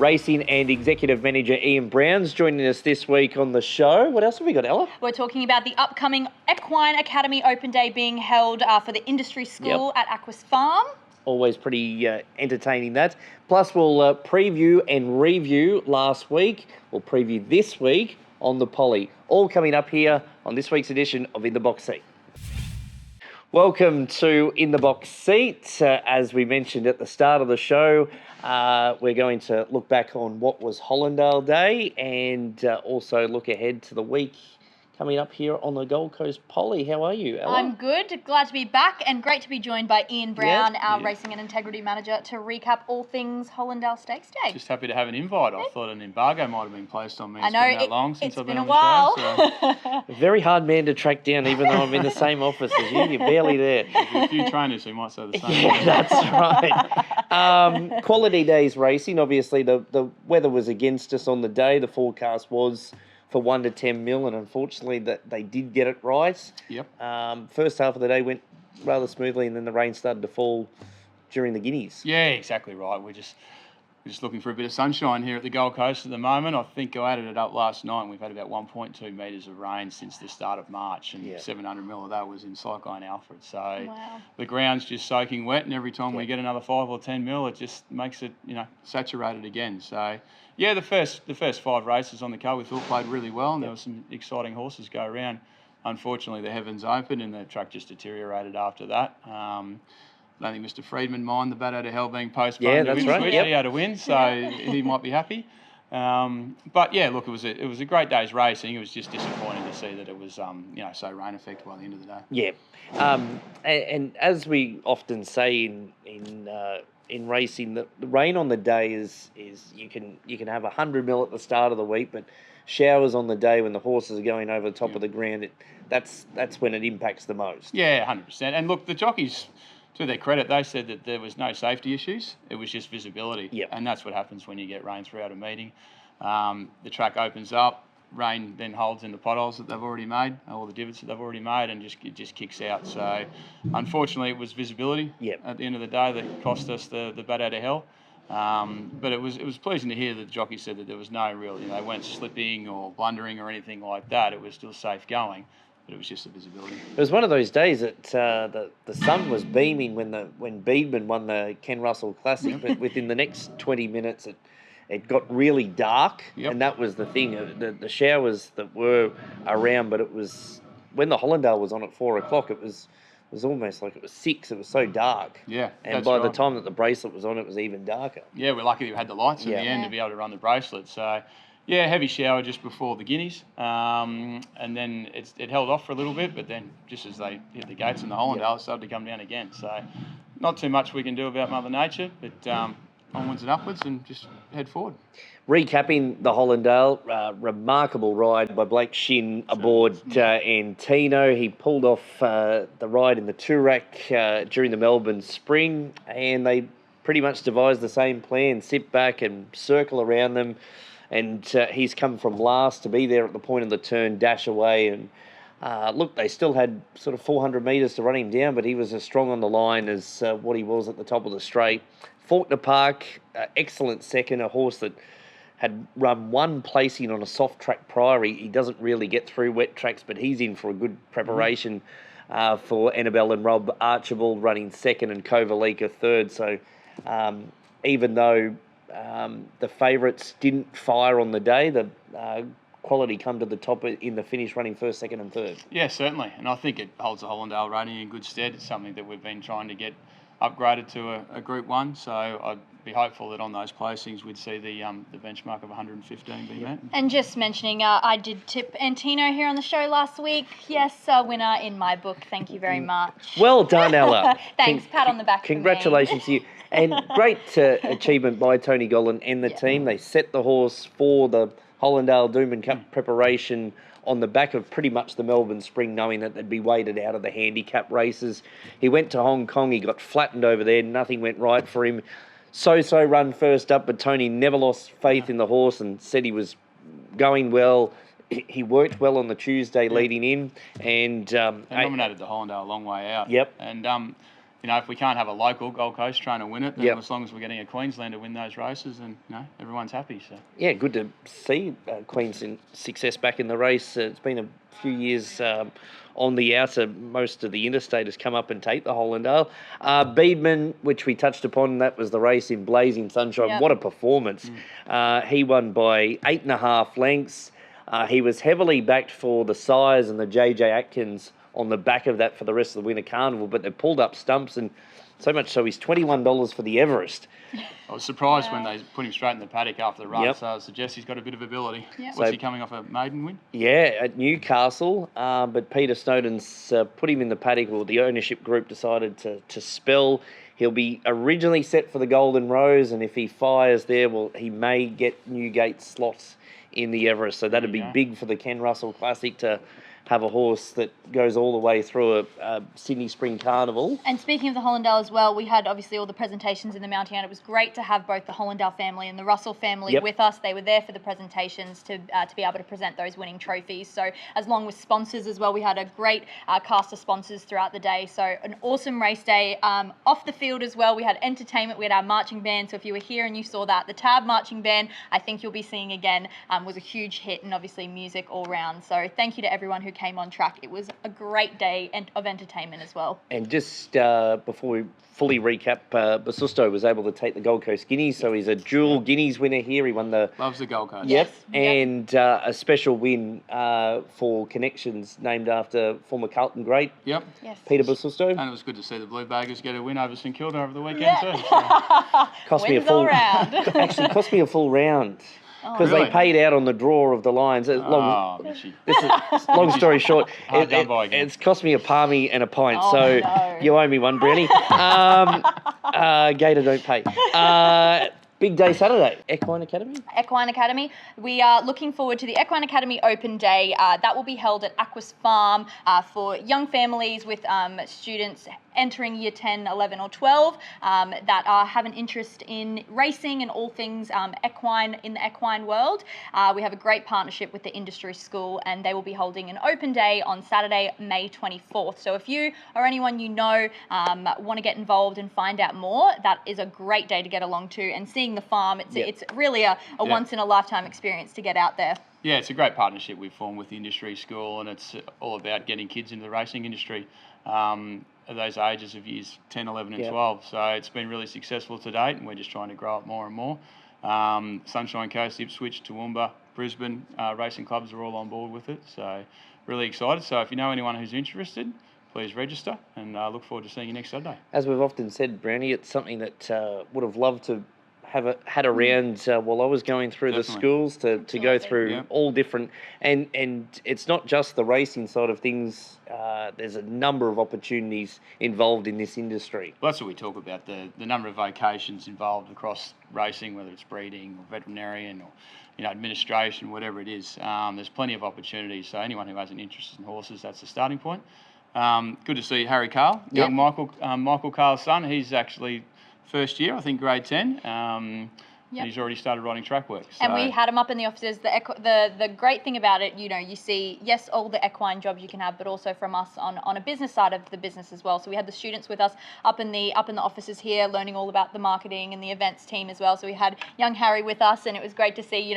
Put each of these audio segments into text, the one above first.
Racing and Executive Manager Ian Brown's joining us this week on the show. What else have we got, Ella? We're talking about the upcoming Equine Academy Open Day being held for the industry school at Aquis Farm. Always pretty entertaining, that. Plus, we'll preview and review last week. We'll preview this week on the Poly. All coming up here on this week's edition of In the Box Seat. Welcome to In the Box Seat. As we mentioned at the start of the show, we're going to look back on what was Hollindale Day and also look ahead to the week coming up here on the Gold Coast Poly. How are you, Ella? I'm good. Glad to be back and great to be joined by Ian Brown, our Racing and Integrity Manager, to recap all things Hollindale Stakes Day. Just happy to have an invite. I thought an embargo might have been placed on me. I know, been that long since I've been on a while. The show, so. A very hard man to track down, even though I'm in the same office as you. You're barely there. There's a few trainers who might say the same. Yeah, that's right. Quality days racing. Obviously, the weather was against us on the day. The forecast was for 1 to 10 mil, and unfortunately that they did get it right. Yep. First half of the day went rather smoothly, and then the rain started to fall during the Guineas. Yeah, exactly right. We're just looking for a bit of sunshine here at the Gold Coast at the moment. I think I added it up last night, and we've had about 1.2 metres of rain since the start of March, and 700 mil of that was in Cyclone Alfred. So the ground's just soaking wet, and every time we get another 5 or 10 mil, it just makes it, saturated again. So yeah, the first 5 races on the card we thought played really well, and there were some exciting horses go around. Unfortunately, the heavens opened and the track just deteriorated after that. I don't think Mr. Friedman mind the Bat Out of Hell being postponed. Yeah, that's right. He had a win, so he might be happy. But yeah, look, it was a great day's racing. It was just disappointing to see that it was so rain affected by the end of the day. Yeah, and as we often say in racing, the rain on the day is you can have 100 mil at the start of the week, but showers on the day when the horses are going over the top of the ground, that's when it impacts the most. Yeah, 100%. And look, the jockeys, to their credit, they said that there was no safety issues. It was just visibility. Yep. And that's what happens when you get rain throughout a meeting. The track opens up, rain then holds in the potholes that they've already made, all the divots that they've already made, and it just kicks out. So unfortunately, it was visibility at the end of the day that cost us the Bat Out of Hell. But it was pleasing to hear that the jockey said that there was no real, they weren't slipping or blundering or anything like that. It was still safe going. But it was just the visibility. It was one of those days that the sun was beaming when Beedman won the Ken Russell Classic, but within the next 20 minutes it got really dark, and that was the thing. The showers that were around, but it was when the Hollindale was on at 4 o'clock. It was almost like it was 6. It was so dark. Yeah, and by the time that the bracelet was on, it was even darker. Yeah, we're lucky we had the lights in the end to be able to run the bracelet. So. Yeah, heavy shower just before the Guineas, and then it held off for a little bit, but then just as they hit the gates in the Hollindale, it started to come down again. So not too much we can do about Mother Nature, but onwards and upwards and just head forward. Recapping the Hollindale, remarkable ride by Blake Shin aboard Antino. He pulled off the ride in the Toorak during the Melbourne Spring, and they pretty much devised the same plan, sit back and circle around them. And he's come from last to be there at the point of the turn, dash away. And look, they still had sort of 400 metres to run him down, but he was as strong on the line as what he was at the top of the straight. Faulkner Park, excellent second, a horse that had run one placing on a soft track prior. He doesn't really get through wet tracks, but he's in for a good preparation for Annabelle and Rob Archibald running second and Kovalika third. So even though the favourites didn't fire on the day, the quality come to the top in the finish, running first, second and third. Yeah, certainly. And I think it holds the Hollindale rating in good stead. It's something that we've been trying to get upgraded to a Group 1. So I'd be hopeful that on those placings we'd see the benchmark of 115 be met. And just mentioning, I did tip Antino here on the show last week. Yes, a winner in my book. Thank you very much. Well done, Ella. Thanks. Pat on the back. Congratulations to you. And great achievement by Tony Gollan and the team. They set the horse for the Hollindale Doomben Cup preparation on the back of pretty much the Melbourne Spring, knowing that they'd be weighted out of the handicap races. He went to Hong Kong. He got flattened over there. Nothing went right for him. So run first up, but Tony never lost faith in the horse and said he was going well. He worked well on the Tuesday leading in. And they nominated the Hollindale a long way out. Yep. And if we can't have a local Gold Coast trainer win it, then Yep. as long as we're getting a Queenslander win those races, then everyone's happy. So Yeah, good to see Queen's success back in the race. It's been a few years on the outer. Most of the interstate has come up and take the Hollindale. Beedman, which we touched upon, that was the race in blazing sunshine. Yep. What a performance. He won by 8.5 lengths. He was heavily backed for the size and the JJ Atkins on the back of that for the rest of the Winter Carnival, but they pulled up stumps, and so much so he's $21 for the Everest. I was surprised when they put him straight in the paddock after the run, Yep. so I suggest he's got a bit of ability. Yep. What's So- he coming off a maiden win? Yeah, at Newcastle, but Peter Snowden's put him in the paddock, or the ownership group decided to spell. He'll be originally set for the Golden Rose, and if he fires there, well, he may get Newgate slots in the Everest. So that'd be big for the Ken Russell Classic to have a horse that goes all the way through a Sydney Spring Carnival. And speaking of the Hollindale as well, we had obviously all the presentations in the Mountie, and it was great to have both the Hollindale family and the Russell family Yep. with us. They were there for the presentations to be able to present those winning trophies. So as long with sponsors as well, we had a great cast of sponsors throughout the day. So an awesome race day. Off the field as well, we had entertainment. We had our marching band. So if you were here and you saw that, the Tab marching band, I think you'll be seeing again, was a huge hit, and obviously music all round. So thank you to everyone who came on track. It was a great day of entertainment as well. And just before we fully recap, Basusto was able to take the Gold Coast Guineas, so he's a dual Guineas winner here. He won the... Loves the Gold Coast. Yep, Yes. and a special win for Connections, named after former Carlton great Yep. Yes. Peter Basusto. And it was good to see the Blue Baggers get a win over St Kilda over the weekend Yeah. too. So. Cost me a Wins all full round. actually cost me a full round because Really? they paid out on the draw of the Lions. Mitchy. This is long story short. Hard done by again. It's cost me a palmy and a pint, Oh, so no. you owe me one, Brownie. Gator don't pay. Big day Saturday, Equine Academy. Equine Academy. We are looking forward to the Equine Academy Open Day. That will be held at Aquas Farm for young families with students entering year 10, 11 or 12 that have an interest in racing and all things equine in the equine world. We have a great partnership with the industry school, and they will be holding an open day on Saturday, May 24th. So if you or anyone you know want to get involved and find out more, that is a great day to get along to. And seeing the farm, it's really a once in a lifetime experience to get out there. Yeah, it's a great partnership we've formed with the industry school, and it's all about getting kids into the racing industry at those ages of years 10, 11 and 12. So it's been really successful to date, and we're just trying to grow it more and more. Sunshine Coast, Ipswich, Toowoomba, Brisbane racing clubs are all on board with it. So really excited. So if you know anyone who's interested, please register, and look forward to seeing you next Saturday. As we've often said, Brownie, it's something that would have loved to had around while I was going through the schools to go through all different, and it's not just the racing side of things. There's a number of opportunities involved in this industry. Well, that's what we talk about, the number of vocations involved across racing, whether it's breeding or veterinarian or administration, whatever it is. There's plenty of opportunities. So anyone who has an interest in horses, that's the starting point. Good to see Harry Carl, young Michael Carl's son. He's actually first year, I think grade 10. And he's already started riding track work. So. And we had him up in the offices. The great thing about it, you see, yes, all the equine jobs you can have, but also from us on a business side of the business as well. So we had the students with us up in the offices here, learning all about the marketing and the events team as well. So we had young Harry with us, and it was great to see.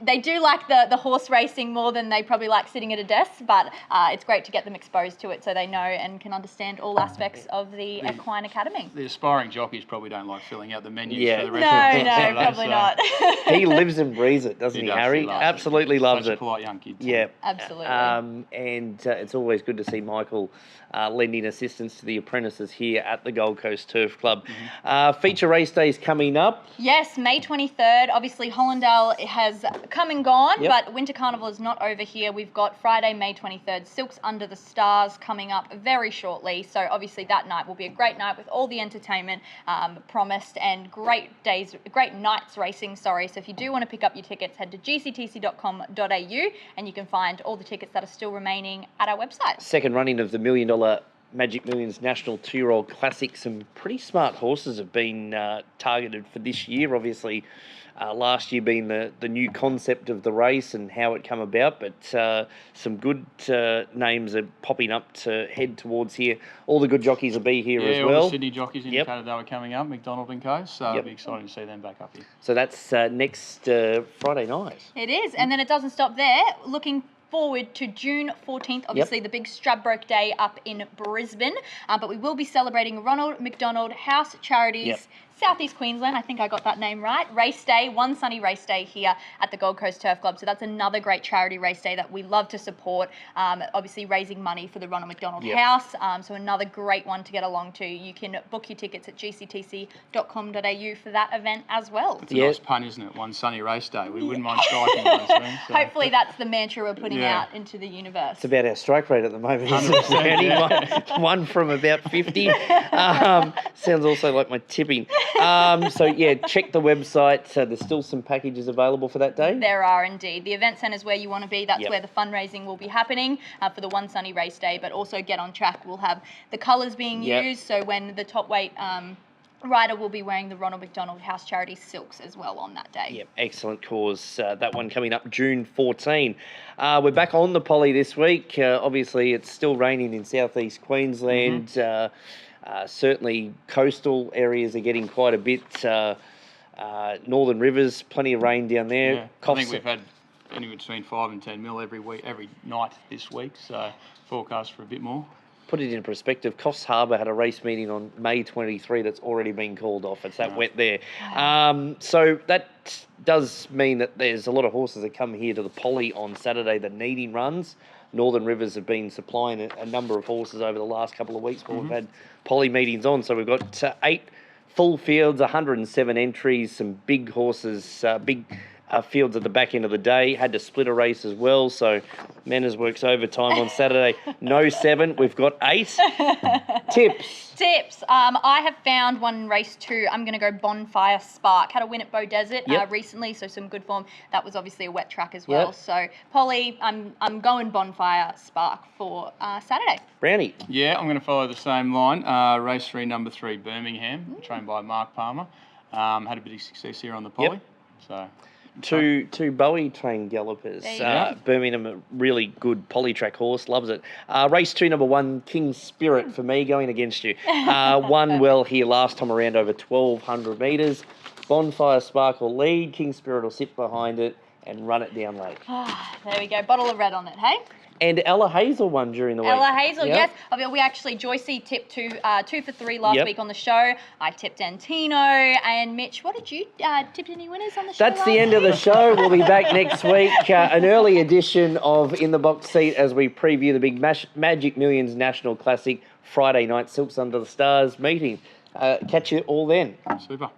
They do like the horse racing more than they probably like sitting at a desk, but it's great to get them exposed to it so they know and can understand all aspects of the Equine Academy. The aspiring jockeys probably don't like filling out the menus for the rest of the No, probably not. He lives and breathes it, doesn't he, Harry? He loves Absolutely it. loves Such it. a polite young kid. Yeah, absolutely. And it's always good to see Michael lending assistance to the apprentices here at the Gold Coast Turf Club. Feature race days coming up. Yes, May 23rd. Obviously, Hollindale has come and gone, but Winter Carnival is not over here. We've got Friday, May 23rd, Silks Under the Stars coming up very shortly. So obviously that night will be a great night with all the entertainment promised and great nights racing. So if you do want to pick up your tickets, head to gctc.com.au and you can find all the tickets that are still remaining at our website. Second running of the $1 Million Magic Millions National 2-year-old Classic. Some pretty smart horses have been targeted for this year. Obviously, last year being the new concept of the race and how it come about, but some good names are popping up to head towards here. All the good jockeys will be here as well. Yeah, all the Sydney jockeys indicated they were coming up, McDonald and Co. So it'll be exciting to see them back up here. So that's next Friday night. It is, and then it doesn't stop there. Looking forward to June 14th, obviously the big Stradbroke Day up in Brisbane, but we will be celebrating Ronald McDonald House Charities, Southeast Queensland, I think I got that name right, race day, one sunny race day here at the Gold Coast Turf Club. So that's another great charity race day that we love to support, obviously raising money for the Ronald McDonald House. So another great one to get along to. You can book your tickets at gctc.com.au for that event as well. It's a nice pun, isn't it? One sunny race day. We wouldn't mind striking those things. So. Hopefully that's the mantra we're putting out into the universe. It's about our strike rate at the moment. One from about 50. Sounds also like my tipping. Check the website. There's still some packages available for that day. There are indeed. The event centre is where you want to be. That's where the fundraising will be happening for the one sunny race day. But also get on track. We'll have the colours being used. So when the top weight rider will be wearing the Ronald McDonald House Charity silks as well on that day. Yep, excellent cause. That one coming up June 14. We're back on the Polly this week. Obviously, it's still raining in southeast Queensland. Certainly, coastal areas are getting quite a bit. Northern Rivers, plenty of rain down there. Yeah, I think we've had anywhere between 5 and 10 mil every night this week. So forecast for a bit more. Put it in perspective, Coffs Harbour had a race meeting on May 23 that's already been called off. It's that wet there. So that does mean that there's a lot of horses that come here to the Polly on Saturday, the needing runs. Northern Rivers have been supplying a number of horses over the last couple of weeks where we've had Polly meetings on. So we've got 8 full fields, 107 entries, some big horses, big fields at the back end of the day. Had to split a race as well, so Manners works overtime on Saturday. No 7, we've got 8. Tips. I have found one in race 2. I'm going to go Bonfire Spark. Had a win at Bow Desert recently, so some good form. That was obviously a wet track as well. So Polly, I'm going Bonfire Spark for Saturday. Brownie. Yeah, I'm going to follow the same line. Race 3, number 3, Birmingham, trained by Mark Palmer. Had a bit of success here on the Polly. So. Two Bowie trained gallopers. Birmingham, a really good polytrack horse, loves it. Race 2, number 1, King Spirit for me, going against you. Won well here last time around over 1,200 metres. Bonfire Spark will lead, King Spirit will sit behind it and run it down late. There we go, bottle of red on it, hey? And Ella Hazel won during the week. Ella Hazel, yes. I mean, we actually, Joycey tipped 2 for 3 last week on the show. I tipped Antino. And Mitch, what did you tip any winners on the show? That's the end of the show. We'll be back next week. An early edition of In the Box Seat as we preview the big Magic Millions National Classic Friday night Silks Under the Stars meeting. Catch you all then. Super.